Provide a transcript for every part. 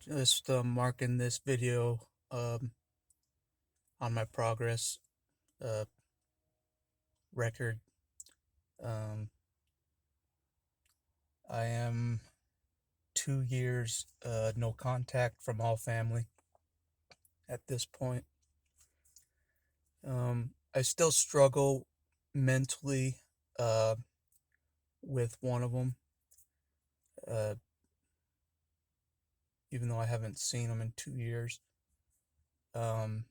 Just marking this video um, on my progress uh, record. Um, I am 2 years no contact from all family at this point. I still struggle mentally uh, with one of them, uh, even though I haven't seen them in 2 years. Um,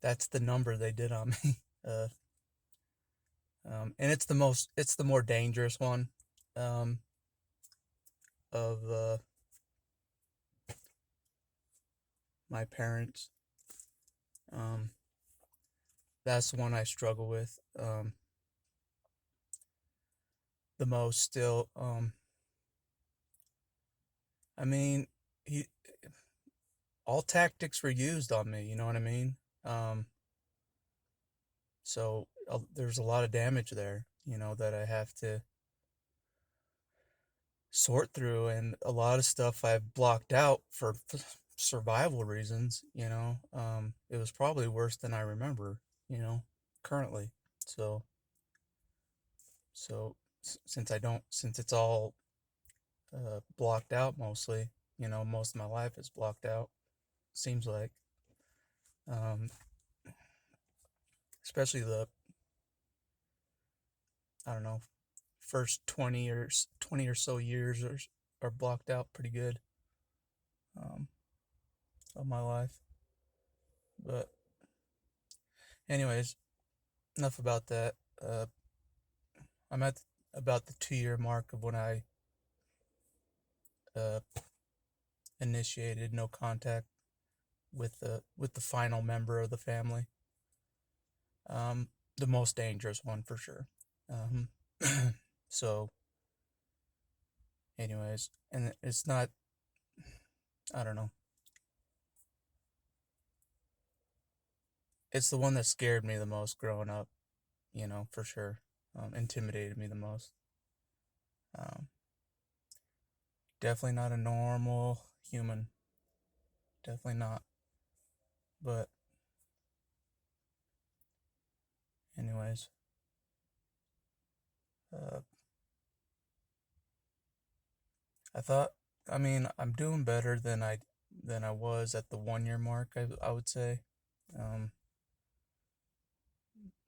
that's the number they did on me. uh, and it's the more dangerous one um, of my parents. Um, that's the one I struggle with the most still. I mean, he all tactics were used on me. You know what I mean? Um, so there's a lot of damage there. That I have to sort through, and a lot of stuff I've blocked out for survival reasons. It was probably worse than I remember. Currently. So so since it's all blocked out mostly. Most of my life is blocked out. Seems like, um, especially the I don't know first 20 or so years are blocked out pretty good um, of my life. But anyways, enough about that. I'm at about the 2 year mark of when I uh, initiated no contact with the final member of the family. Um, the most dangerous one for sure. Um, so, anyways, and it's not. I don't know. It's the one that scared me the most growing up. For sure. Intimidated me the most. Um, definitely not a normal human. Definitely not. But anyways, uh, I thought. I mean, I'm doing better than I was at the 1 year mark. I would say. Um,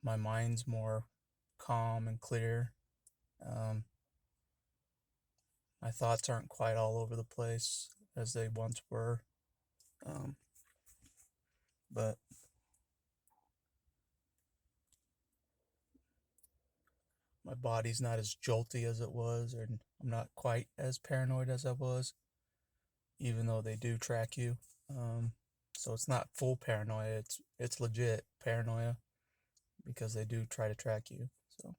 my mind's more calm and clear. Um, my thoughts aren't quite all over the place as they once were. Um, but my body's not as jolty as it was, and I'm not quite as paranoid as I was, even though they do track you. Um, so it's not full paranoia. It's legit paranoia because they do try to track you. So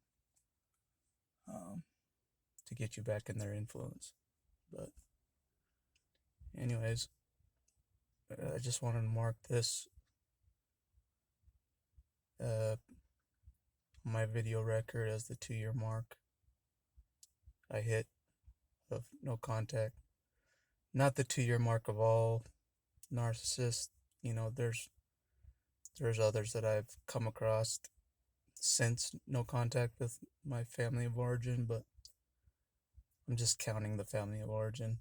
um, to get you back in their influence. But anyways, I just wanted to mark this uh, my video record as the 2 year mark I hit of no contact. Not the 2 year mark of all narcissists. There's others that I've come across since no contact with my family of origin, but I'm just counting the family of origin,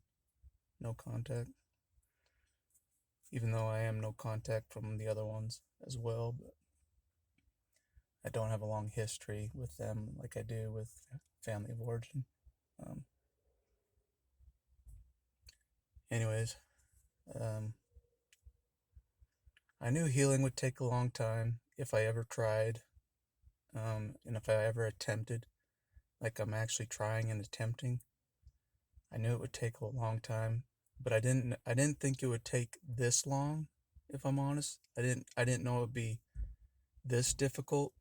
no contact, even though I am no contact from the other ones as well, but I don't have a long history with them like I do with family of origin. Um, anyways, um, I knew healing would take a long time if I ever tried, and if I ever attempted, like I'm actually trying and attempting. I knew it would take a long time, but I didn't think it would take this long, if I'm honest. I didn't know it would be this difficult,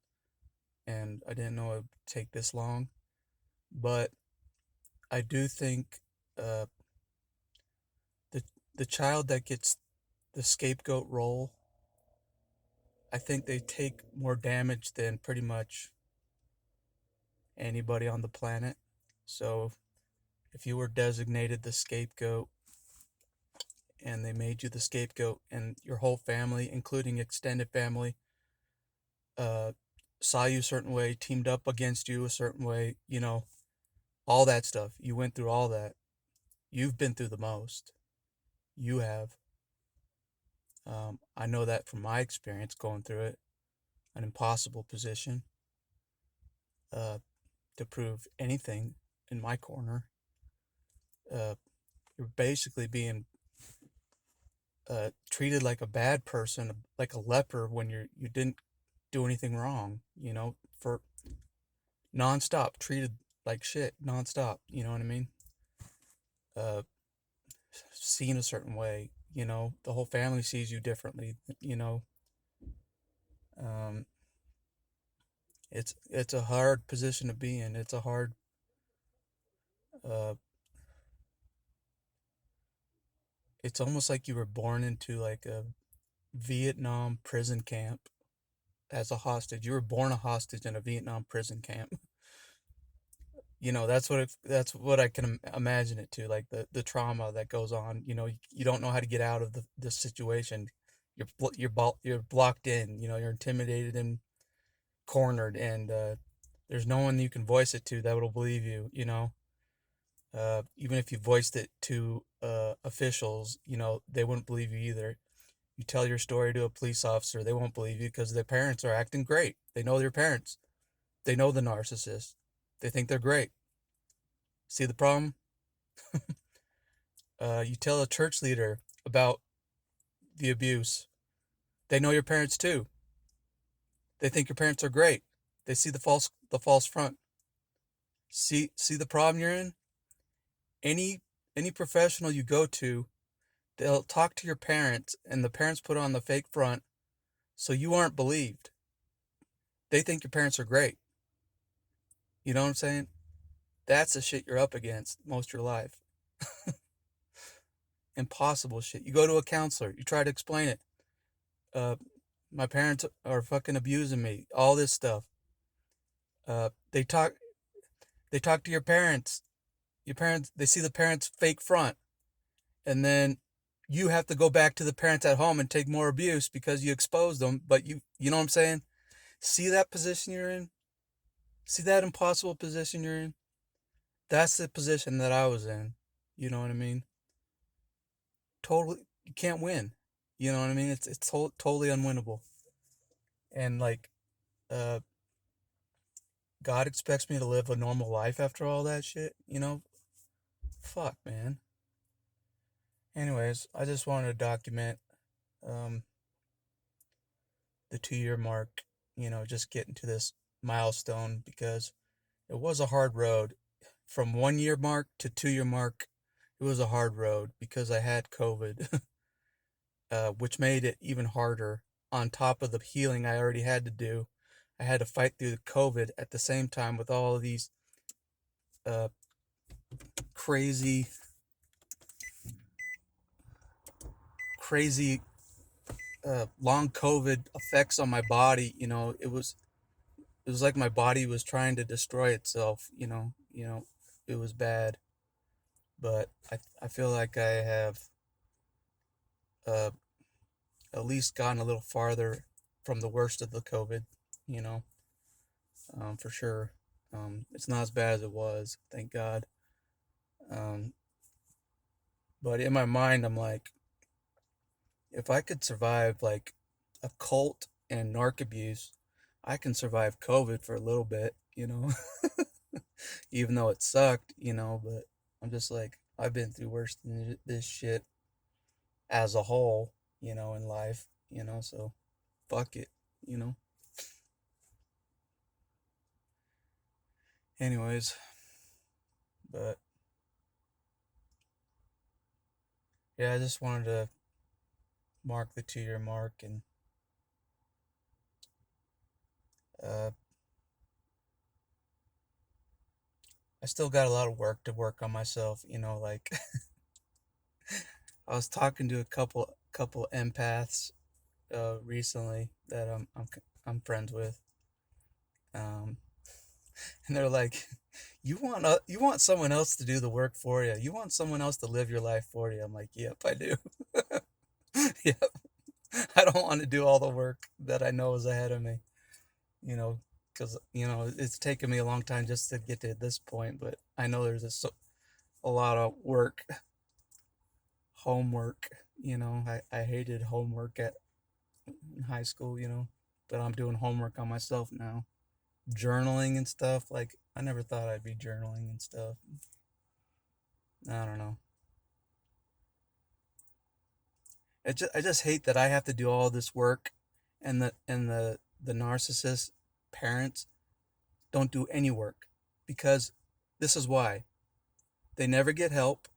and I didn't know it would take this long. But I do think uh the the child that gets the scapegoat role, I think they take more damage than pretty much anybody on the planet. So if you were designated the scapegoat, and they made you the scapegoat, and your whole family, including extended family, uh, saw you a certain way, teamed up against you a certain way, all that stuff. You went through all that. You've been through the most. You have. I know that from my experience going through it. An impossible position uh, to prove anything in my corner. Uh, you're basically being treated like a bad person, like a leper when you didn't do anything wrong. For nonstop, treated like shit nonstop. You know what I mean? Uh, Seen a certain way. The whole family sees you differently. Um, it's a hard position to be in. It's a hard. Uh, it's almost like you were born into like a Vietnam prison camp as a hostage. You were born a hostage in a Vietnam prison camp. That's what I can imagine it to, like the trauma that goes on. You don't know how to get out of the situation. You're blocked in. You're intimidated and cornered, and there's no one you can voice it to that will believe you. Even if you voiced it to officials, they wouldn't believe you either. You tell your story to a police officer, they won't believe you because their parents are acting great. They know their parents. They know the narcissist. They think they're great. See the problem? You tell a church leader about the abuse. They know your parents too. They think your parents are great. They see the false front. See the problem you're in? Any professional you go to, they'll talk to your parents and the parents put on the fake front so you aren't believed. They think your parents are great. You know what I'm saying? That's the shit you're up against most of your life. Impossible shit. You go to a counselor, you try to explain it. Uh, my parents are fucking abusing me. All this stuff. Uh, they talk. They talk to your parents. Your parents. They see the parents' fake front, and then you have to go back to the parents at home and take more abuse because you exposed them. But you know what I'm saying? See that position you're in? See that impossible position you're in? That's the position that I was in. You know what I mean? Totally, you can't win. You know what I mean? It's totally unwinnable. And like, uh, God expects me to live a normal life after all that shit. Fuck, man. Anyways, I just wanted to document um, the 2 year mark. Just getting to this milestone because it was a hard road. From 1 year mark to 2 year mark, it was a hard road because I had COVID, which made it even harder. On top of the healing I already had to do, I had to fight through the COVID at the same time with all of these uh, crazy, crazy long COVID effects on my body. It was like my body was trying to destroy itself. It was bad, but I feel like I have uh, at least gotten a little farther from the worst of the COVID. You know, for sure. It's not as bad as it was, thank God. Um, but in my mind, I'm like, if I could survive like a cult and narc abuse, I can survive COVID for a little bit. Even though it sucked. But I'm just like, I've been through worse than this shit as a whole, in life, so fuck it, you know. Anyways, but yeah, I just wanted to mark the 2 year mark, and uh, I still got a lot of work to work on myself, like I was talking to a couple empaths recently that I'm friends with. Um, And they're like, you want someone else to do the work for you. You want someone else to live your life for you. I'm like, yep, I do. Yep. I don't want to do all the work that I know is ahead of me, you know, because, it's taken me a long time just to get to this point, but I know there's a lot of work, homework, I hated homework at high school, but I'm doing homework on myself now. Journaling and stuff, like, I never thought I'd be journaling and stuff. I don't know. I just hate that I have to do all this work, and the narcissist parents don't do any work, because this is why they never get help,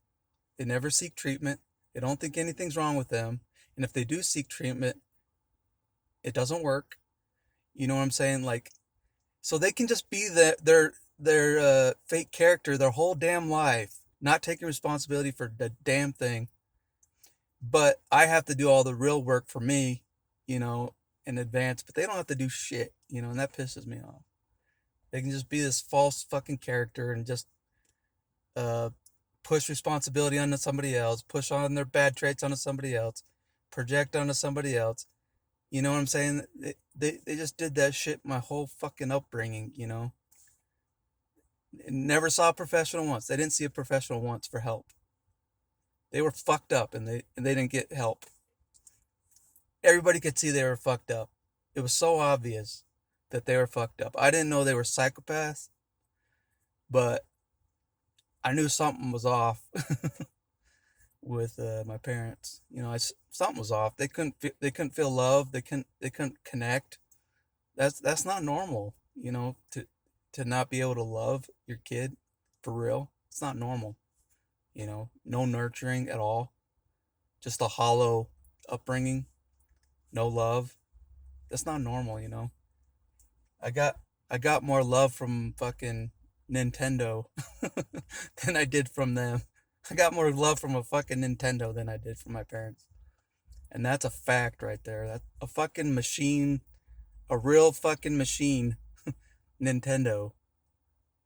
they never seek treatment, they don't think anything's wrong with them, and if they do seek treatment, it doesn't work. You know what I'm saying? Like, so they can just be their fake character their whole damn life, not taking responsibility for the damn thing. But I have to do all the real work for me, you know, in advance. But they don't have to do shit, and that pisses me off. They can just be this false fucking character and just uh, push responsibility onto somebody else, push on their bad traits onto somebody else, project onto somebody else. You know what I'm saying? They just did that shit my whole fucking upbringing, Never saw a professional once. They didn't see a professional once for help. They were fucked up, and they didn't get help. Everybody could see they were fucked up. It was so obvious that they were fucked up. I didn't know they were psychopaths, but I knew something was off with my parents. Something was off. They couldn't feel love. They couldn't connect. That's not normal. To not be able to love your kid for real. It's not normal. No nurturing at all. Just a hollow upbringing. No love. That's not normal. I got I got more love from fucking Nintendo than I did from them. I got more love from a fucking Nintendo than I did from my parents. And that's a fact right there. That's a fucking machine, a real fucking machine, Nintendo,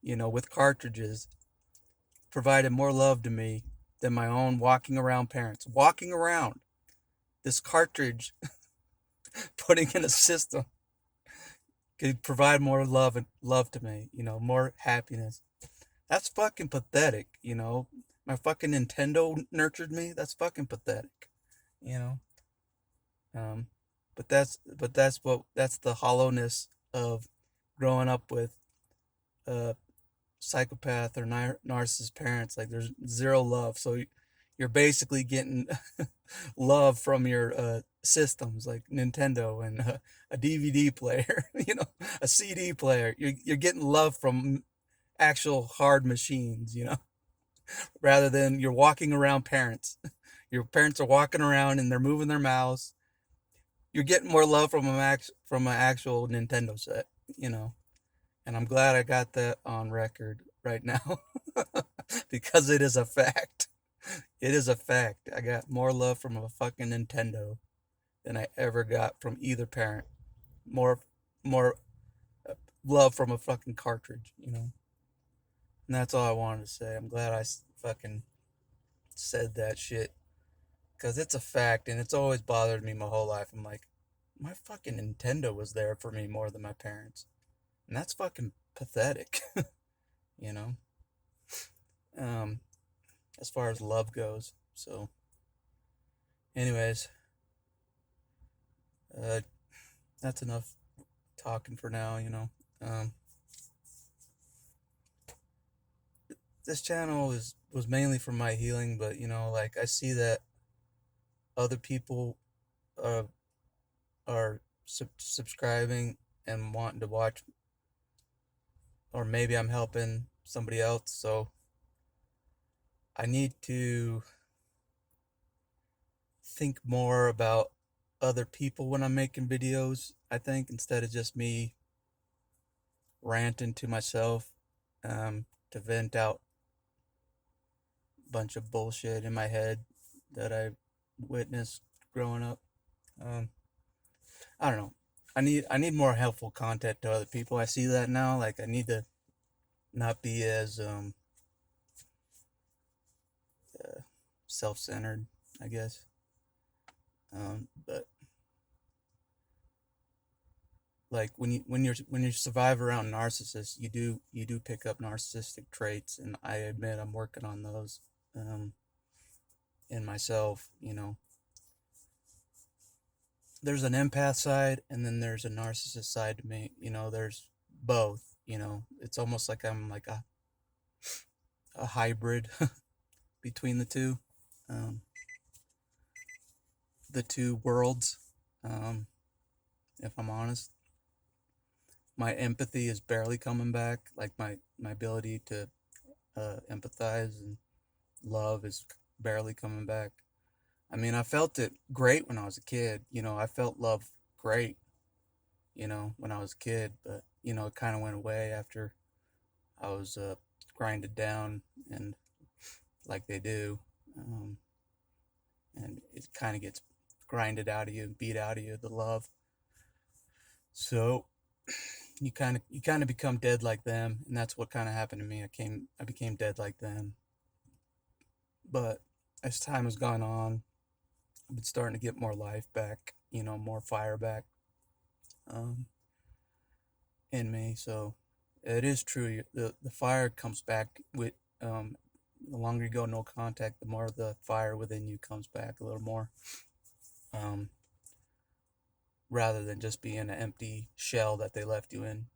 with cartridges, provided more love to me than my own walking around parents. Walking around this cartridge, putting in a system, could provide more love to me, more happiness. That's fucking pathetic. My fucking Nintendo nurtured me. That's fucking pathetic, you know. Um, but that's the hollowness of growing up with uh psychopath or narcissist parents. Like, there's zero love, so you're basically getting love from your systems like Nintendo and a DVD player, a CD player. You're getting love from actual hard machines, rather than you're walking around parents. Your parents are walking around and they're moving their mouths. You're getting more love from an actual Nintendo set, you know. And I'm glad I got that on record right now because it is a fact. It is a fact. I got more love from a fucking Nintendo than I ever got from either parent. More, more love from a fucking cartridge. And that's all I wanted to say. I'm glad I fucking said that shit because it's a fact, and it's always bothered me my whole life. I'm like, my fucking Nintendo was there for me more than my parents, and that's fucking pathetic, you know. Um, as far as love goes. So, anyways, uh, that's enough talking for now. This channel was mainly for my healing, but like, I see that other people uh, are subscribing and wanting to watch, or maybe I'm helping somebody else. So I need to think more about other people when I'm making videos, I think, instead of just me ranting to myself, to vent out a bunch of bullshit in my head that I witnessed growing up. Um, I don't know. I need more helpful content to other people. I see that now. Like, I need to not be as uh, self-centered, I guess. But like when you survive around narcissists, you do pick up narcissistic traits, and I admit I'm working on those um, in myself. There's an empath side, and then there's a narcissist side to me. There's both. It's almost like I'm like a hybrid between um, the two worlds. Um, if I'm honest, my empathy is barely coming back. Like my ability to empathize and love is barely coming back. I mean, I felt it great when I was a kid. I felt love great, when I was a kid, but, it kind of went away after I was grinded down and like they do. Um, and it kind of gets grinded out of you, beat out of you, the love. So you kind of become dead like them, and that's what kind of happened to me. I became dead like them. But as time has gone on, I've been starting to get more life back, more fire back um, in me. So it is true. The fire comes back with the longer you go no contact, the more the fire within you comes back a little more. Um, Rather than just being an empty shell that they left you in,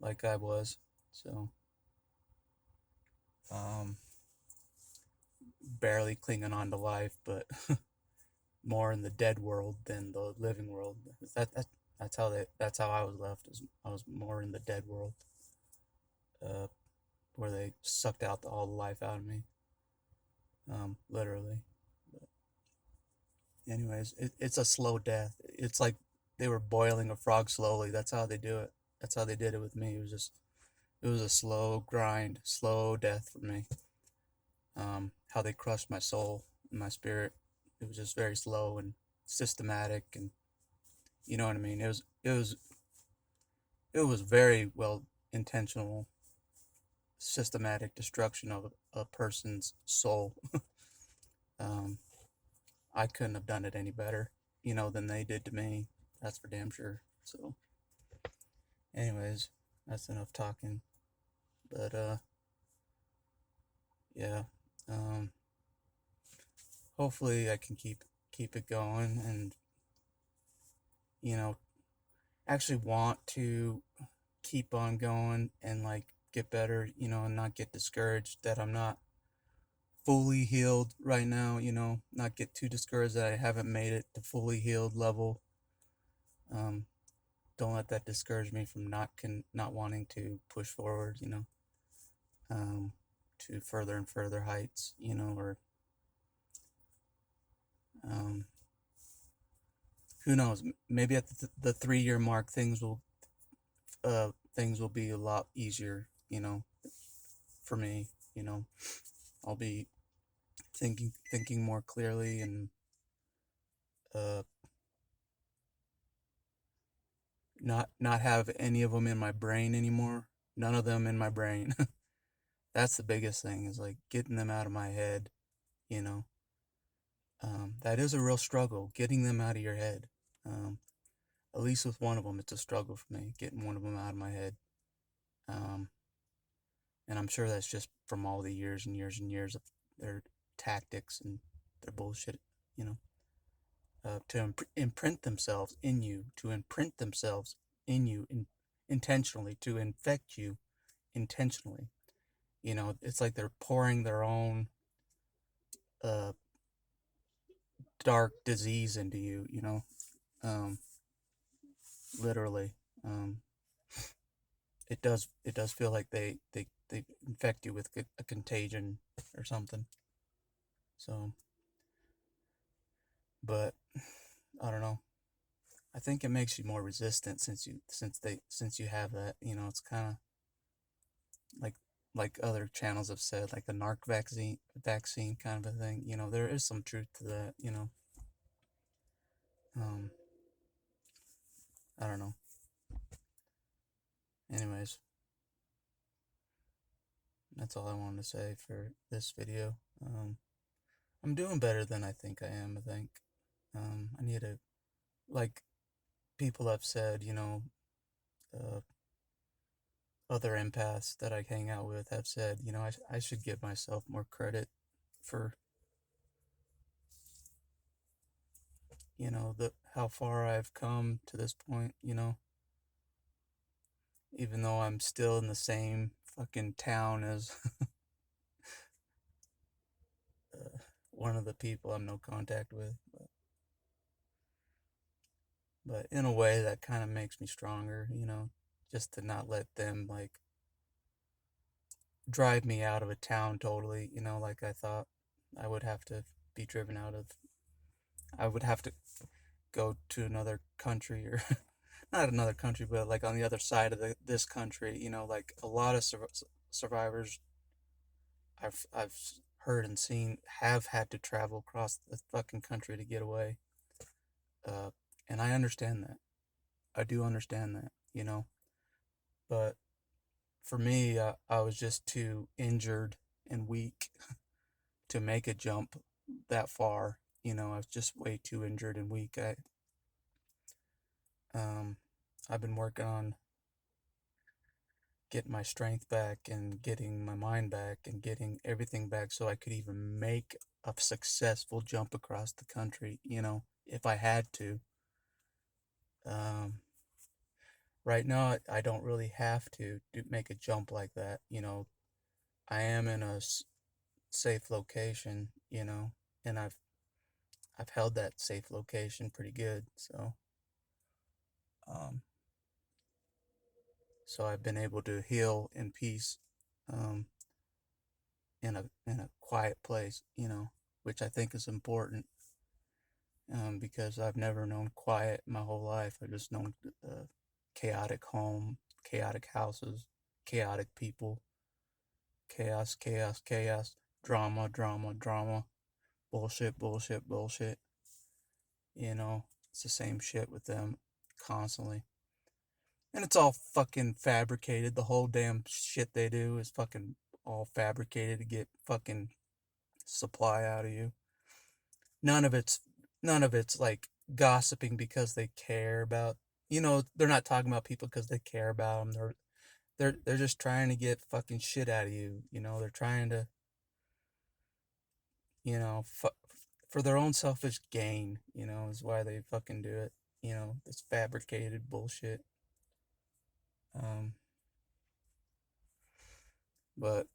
like I was. So um, barely clinging on to life, but more in the dead world than the living world. That's how I was left. I was more in the dead world, uh, where they sucked out all the life out of me, literally. But anyways, it's a slow death. It's like they were boiling a frog slowly. That's how they do it. That's how they did it with me. It was a slow grind, slow death for me. How they crushed my soul and my spirit. It was just very slow and systematic, and you know what I mean. It was very well intentional, systematic destruction of a person's soul. um, I couldn't have done it any better, than they did to me. That's for damn sure. So, anyways, that's enough talking. But yeah. Um, Hopefully, I can keep it going, and you know, actually want to keep on going and like get better, and not get discouraged that I'm not fully healed right now, not get too discouraged that I haven't made it to fully healed level. Um, don't let that discourage me from not wanting to push forward, um, to further and further heights, or um, who knows? Maybe at the 3 year mark, things will be a lot easier, for me. I'll be thinking more clearly, and uh, not have any of them in my brain anymore. None of them in my brain. That's the biggest thing, is like getting them out of my head. You know, that is a real struggle, getting them out of your head. Um, at least with one of them, it's a struggle for me getting one of them out of my head. Um, and I'm sure that's just from all the years and years and years of their tactics and their bullshit. You know, to imprint themselves in you, intentionally, to infect you intentionally. It's like they're pouring their own uh, dark disease into you. Um, Literally. Um, it does feel like they infect you with a contagion or something. So, but I don't know. I think it makes you more resistant since you have that. It's kind of like other channels have said, like a narc vaccine kind of a thing. There is some truth to that. Um, I don't know. Anyways, That's all I wanted to say for this video. I'm doing better than I think I am, I think. I need to, like people have said, uh, other empaths that I hang out with have said, I should give myself more credit for, how far I've come to this point, even though I'm still in the same fucking town as one of the people I'm no contact with. But in a way, that kind of makes me stronger, just to not let them, like, drive me out of a town totally, like I thought I would have to be driven out of. I would have to go to another country, or not another country, but like on the other side of this country, like a lot of survivors I've heard and seen have had to travel across the fucking country to get away. Uh, and I understand that. I do understand that, but for me, I was just too injured and weak to make a jump that far. I was just way too injured and weak. Um, I've been working on getting my strength back and getting my mind back and getting everything back so I could even make a successful jump across the country, if I had to. Um, right now, I don't really have to make a jump like that. I am in a safe location, and I've held that safe location pretty good. Um, so I've been able to heal in peace, um, in a quiet place, which I think is important, because I've never known quiet my whole life. I've just known chaotic home, chaotic houses, chaotic people, chaos, chaos, chaos, drama, drama, drama, bullshit, bullshit, bullshit. It's the same shit with them constantly. And it's all fucking fabricated. The whole damn shit they do is fucking all fabricated to get fucking supply out of you. None of it's none of it's like gossiping because they care about, they're not talking about people because they care about them. They're just trying to get fucking shit out of you. They're trying to, for their own selfish gain, is why they fucking do it. This fabricated bullshit. Um, but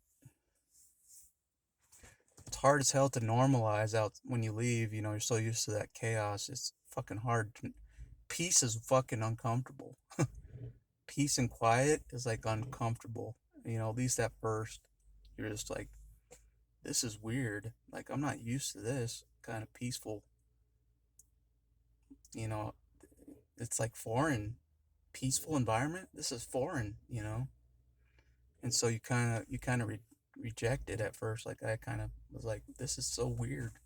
it's hard as hell to normalize out when you leave. You're so used to that chaos. It's fucking hard. Peace is fucking uncomfortable. Peace and quiet is like uncomfortable. At least at first, you're just like, this is weird. Like, I'm not used to this kind of peaceful. You know, it's like foreign, peaceful environment. This is foreign. And so you kind of reject it at first. Like, I kind of was like, this is so weird.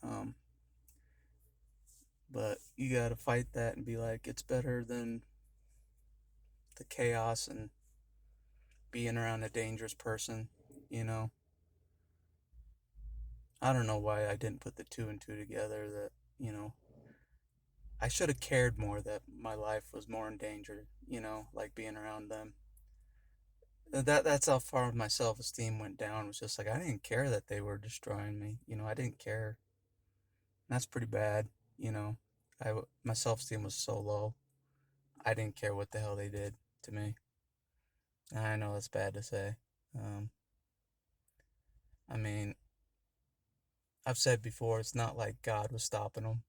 Um, but you gotta fight that and be like, it's better than the chaos and being around a dangerous person. You know, I don't know why I didn't put the two and two together. That I should have cared more that my life was more in danger. Like being around them. That's how far my self esteem went down. It was just like I didn't care that they were destroying me. I didn't care. That's pretty bad. You know, my self esteem was so low. I didn't care what the hell they did to me. I know that's bad to say. Um, I mean, I've said before, it's not like God was stopping them.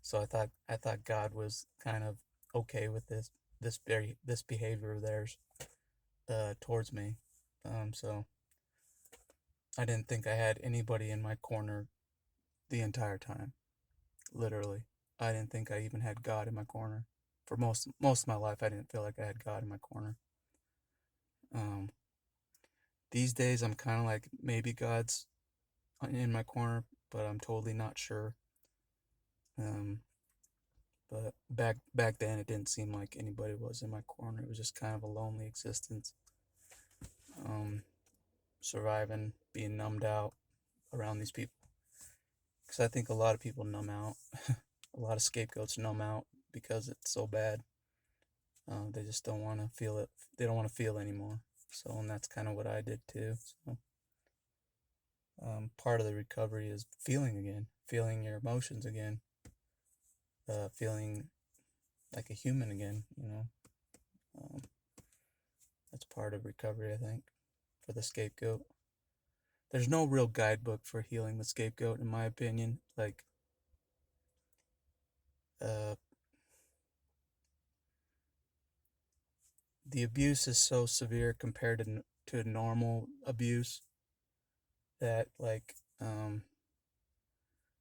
So I thought God was kind of okay with this behavior of theirs towards me. So I didn't think I had anybody in my corner the entire time. Literally, I didn't think I even had God in my corner. For most of my life, I didn't feel like I had God in my corner. Um, these days, I'm kind of like maybe God's in my corner, but I'm totally not sure. Um, but back then, it didn't seem like anybody was in my corner. It was just kind of a lonely existence. um, surviving, being numbed out around these people. Because I think a lot of people numb out. A lot of scapegoats numb out because it's so bad. They just don't want to feel it. They don't want to feel anymore. So, and that's kind of what I did too. So, part of the recovery is feeling again, feeling your emotions again, feeling like a human again. Um, that's part of recovery, I think, for the scapegoat. There's no real guidebook for healing the scapegoat, in my opinion. Like, uh, the abuse is so severe compared to normal abuse that, like,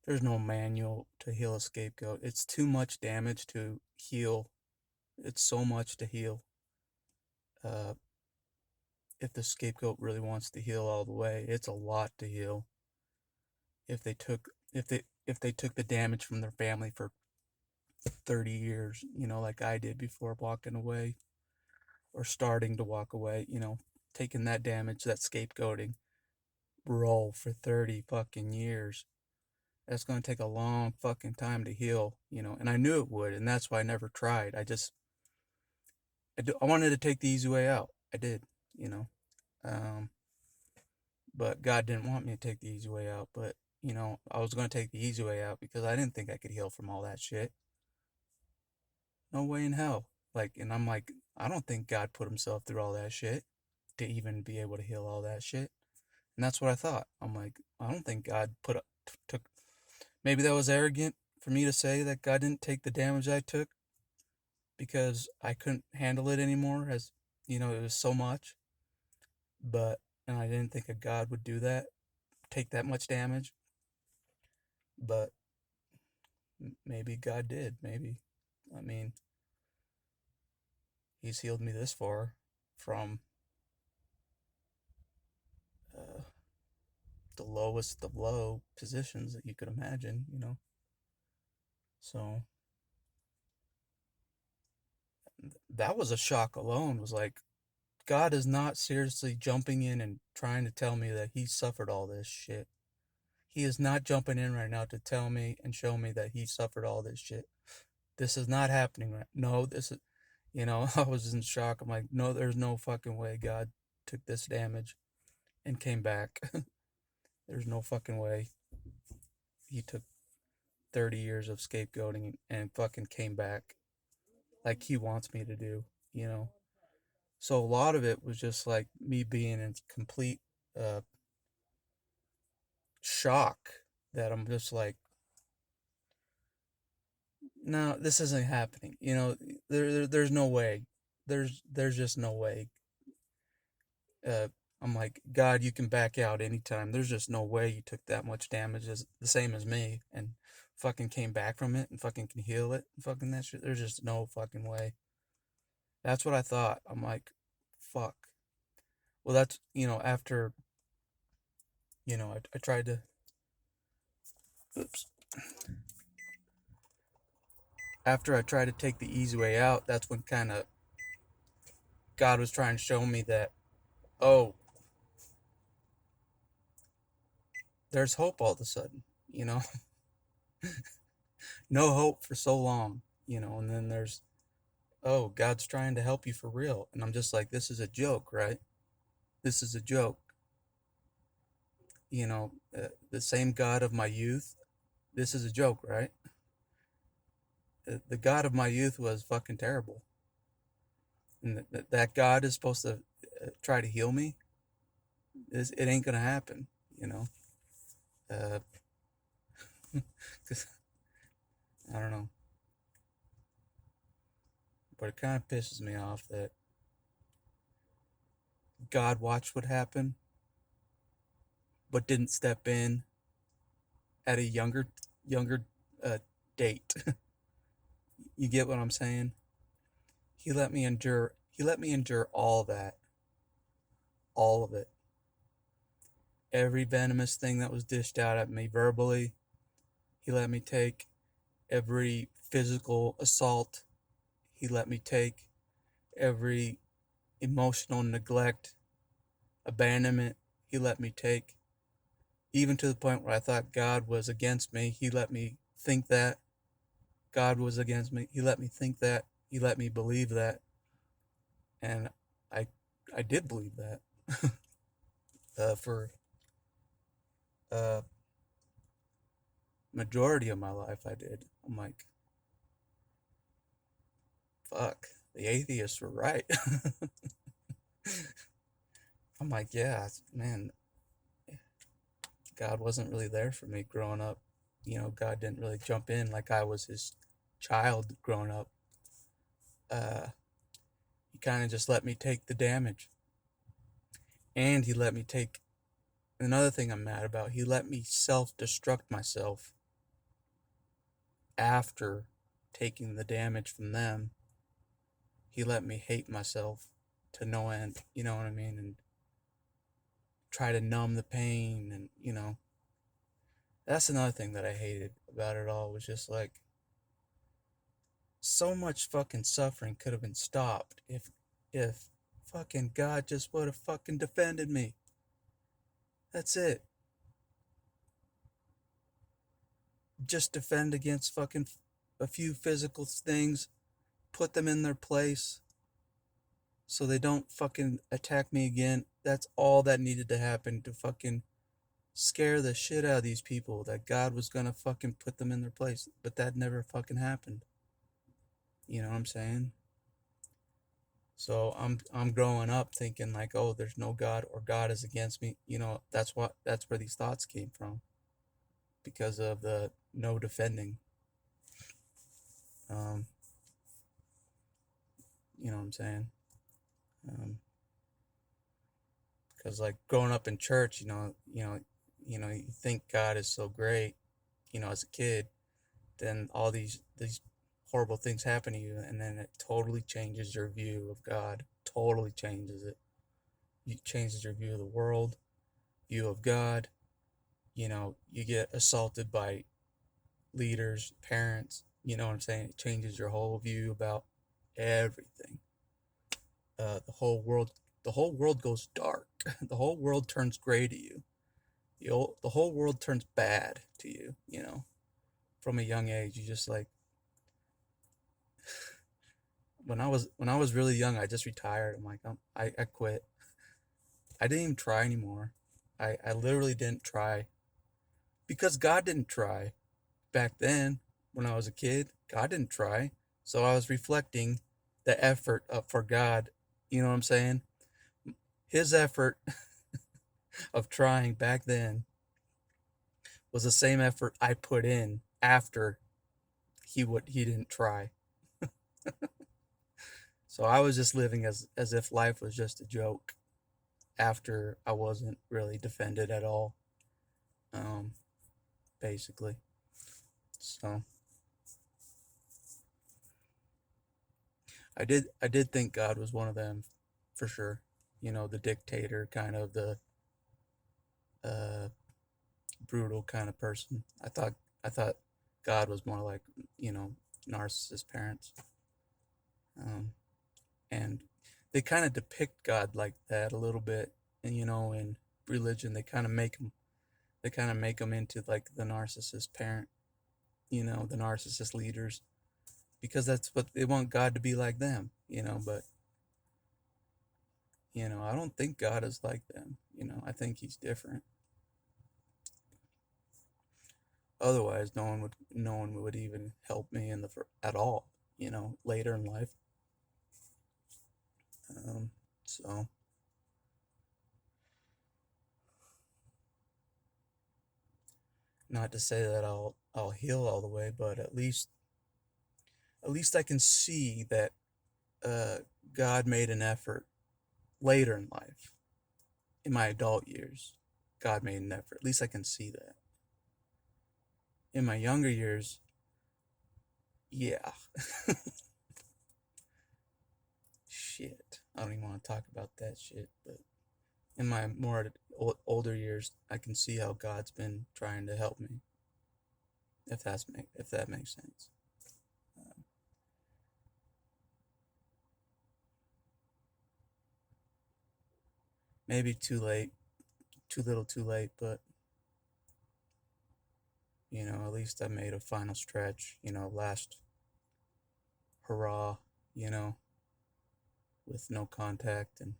there's no manual to heal a scapegoat. It's too much damage to heal. It's so much to heal. Uh, if the scapegoat really wants to heal all the way, it's a lot to heal. If they took the damage from their family for 30 years, like I did before walking away or starting to walk away, taking that damage, that scapegoating role for 30 fucking years. That's going to take a long fucking time to heal, and I knew it would, and that's why I never tried. I wanted to take the easy way out. I did, you know. Um, but God didn't want me to take the easy way out. But, I was going to take the easy way out because I didn't think I could heal from all that shit. No way in hell. Like, and I'm like, I don't think God put himself through all that shit to even be able to heal all that shit. And that's what I thought. I'm like, I don't think God took. Maybe that was arrogant for me to say that God didn't take the damage I took because I couldn't handle it anymore. As it was so much. And I didn't think a God would do that, take that much damage. But maybe God did. Maybe. I mean, he's healed me this far from uh, the lowest of low positions that you could imagine. So that was a shock alone. Was like, God is not seriously jumping in and trying to tell me that he suffered all this shit. He is not jumping in right now to tell me and show me that he suffered all this shit. This is not happening right. No, this is, I was in shock. I'm like, no, there's no fucking way God took this damage and came back. There's no fucking way he took 30 years of scapegoating and fucking came back like he wants me to do. So a lot of it was just like me being in complete uh, shock that I'm just like, no, this isn't happening. There's no way. There's just no way. Uh, I'm like, God, you can back out anytime. There's just no way you took that much damage as the same as me and fucking came back from it and fucking can heal it. Fucking that shit. There's just no fucking way. That's what I thought. I'm like, fuck. Well, that's, after, I tried to, oops. After I tried to take the easy way out, that's when kind of God was trying to show me that, oh, there's hope all of a sudden, you know? No hope for so long, and then there's, oh, God's trying to help you for real. And I'm just like, this is a joke, right? This is a joke. The same God of my youth, this is a joke, right? The God of my youth was fucking terrible. And that God is supposed to try to heal me. It ain't going to happen, you know? Cause, I don't know. But it kind of pisses me off that God watched what happened, but didn't step in at a younger uh, date. You get what I'm saying? He let me endure. He let me endure all that, all of it. Every venomous thing that was dished out at me verbally, he let me take. Every physical assault, he let me take. Every emotional neglect, abandonment he let me take, even to the point where I thought God was against me. He let me think that God was against me. He let me think that. He let me believe that. And I I did believe that. For uh majority of my life I did. I'm like, fuck, the atheists were right. I'm like, yeah, man, God wasn't really there for me growing up. God didn't really jump in like I was his child growing up. He kind of just let me take the damage. And he let me take another thing I'm mad about. He let me self destruct myself after taking the damage from them. He let me hate myself to no end, you know what I mean? And try to numb the pain. And, that's another thing that I hated about it all was just like, so much fucking suffering could have been stopped if fucking God just would have fucking defended me. That's it. Just defend against fucking a few physical things, put them in their place so they don't fucking attack me again. That's all that needed to happen to fucking scare the shit out of these people, that God was gonna fucking put them in their place. But that never fucking happened. You know what I'm saying? So I'm growing up thinking like, oh, there's no God or God is against me. That's where these thoughts came from because of the no defending. Um, you know what I'm saying? Because like growing up in church, you think God is so great, as a kid, then all these horrible things happen to you, and then it totally changes your view of God. Totally changes it. It changes your view of the world, view of God. You get assaulted by leaders, parents. You know what I'm saying? It changes your whole view about everything. The whole world goes dark. The whole world turns gray to you. The whole world turns bad to you. From a young age, you just like, when I was really young, I just retired. I'm like, I quit. I didn't even try anymore. I literally didn't try because God didn't try back then. When I was a kid, God didn't try, so I was reflecting the effort for God. You know what I'm saying? His effort of trying back then was the same effort I put in after he didn't try. So I was just living as if life was just a joke after I wasn't really defended at all. Um, Basically. So I did think God was one of them for sure. The dictator, kind of the uh, brutal kind of person. I thought God was more like, you know narcissist parents. Um, and they kind of depict God like that a little bit. And in religion, they kind of make him into like the narcissist parent. The narcissist leaders, because that's what they want God to be like them. But I don't think God is like them. I think he's different. Otherwise, no one would even help me at all. Later in life. So not to say that I'll heal all the way, but at least I can see that uh, God made an effort later in life, in my adult years. God made an effort. At least I can see that. In my younger years, yeah, shit. I don't even want to talk about that shit. But in my more older years, I can see how God's been trying to help me. If that makes sense. maybe too late, too little too late, but, at least I made a final stretch, last hurrah, you know, with no contact, and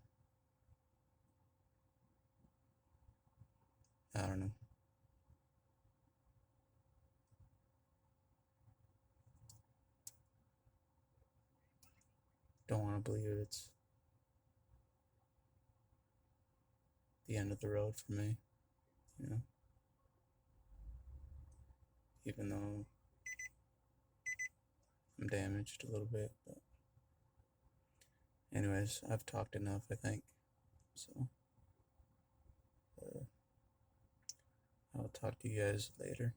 I don't know. Don't want to believe it's the end of the road for me, you know, even though I'm damaged a little bit. But, anyways, I've talked enough, I think. So, I'll talk to you guys later.